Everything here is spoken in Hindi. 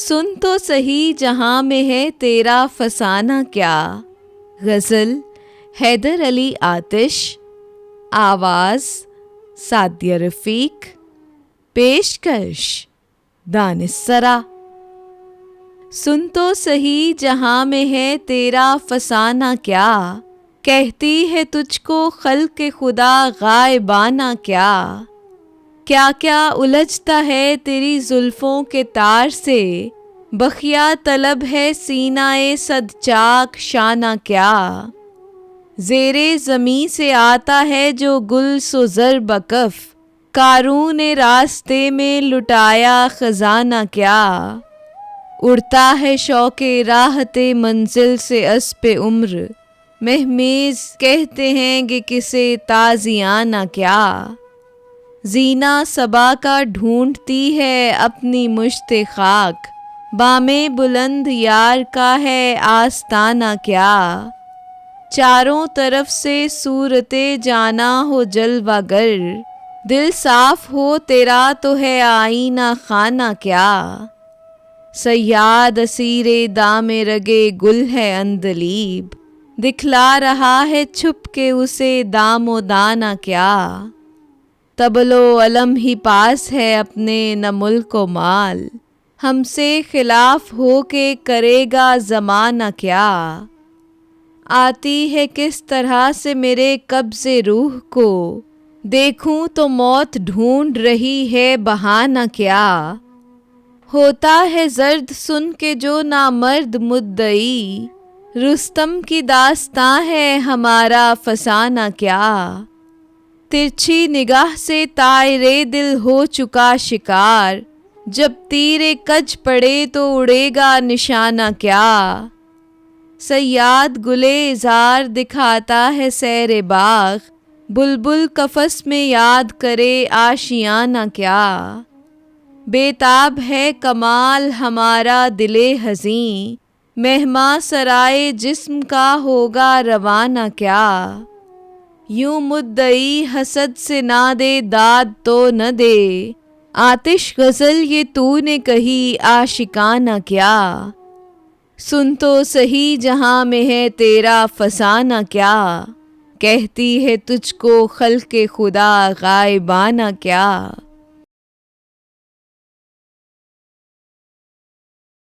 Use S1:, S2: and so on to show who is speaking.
S1: सुन तो सही जहां में है तेरा फसाना क्या। गज़ल हैदर अली आतिश, आवाज़ सादिया रफ़ीक, पेशकश दानिस्सरा। सुन तो सही जहां में है तेरा फसाना क्या, कहती है तुझको खल्क़ खुदा गायबाना क्या। क्या क्या उलझता है तेरी जुल्फ़ों के तार से, बखिया तलब है सीनाए सद चाक शाना क्या। ज़ेरे ज़मीं से आता है जो गुल सो ज़र बकफ, कारून रास्ते में लुटाया ख़ज़ाना क्या। उड़ता है शौक़े राहते मंजिल से अस्पे उम्र, महमेज़ कहते हैं कि किसे ताज़ियाना क्या। जीना सबा का ढूंढती है अपनी मुश्ते खाक, बामे बुलंद यार का है आस्ताना क्या। चारों तरफ से सूरते जाना हो जलवागर, दिल साफ हो तेरा तो है आईना खाना क्या। सयाद असीरे दामे रगे गुल है अंदलीब, दिखला रहा है छुप के उसे दामो दाना क्या। तबलो अलम ही पास है अपने न मुल्को माल, हमसे खिलाफ हो के करेगा ज़माना क्या। आती है किस तरह से मेरे कब्ज़े रूह को, देखूं तो मौत ढूंढ रही है बहाना क्या। होता है ज़र्द सुन के जो नामर्द मुद्दई, रुस्तम की दास्तां है हमारा फसाना क्या। तिरछी निगाह से तायरे दिल हो चुका शिकार, जब तीरे कज पड़े तो उड़ेगा निशाना क्या। सयाद गुले ज़ार दिखाता है सैरे बाग, बुलबुल कफस में याद करे आशियाना क्या। बेताब है कमाल हमारा दिले हज़ीं, मेहमा सराय जिस्म का होगा रवाना क्या। यूं मुद्दई हसद से ना दे दाद तो न दे, आतिश गज़ल ये तूने कही आशिकाना क्या। सुन तो सही जहां में है तेरा फसाना क्या, कहती है तुझको खल्क़ खुदा गायबाना क्या।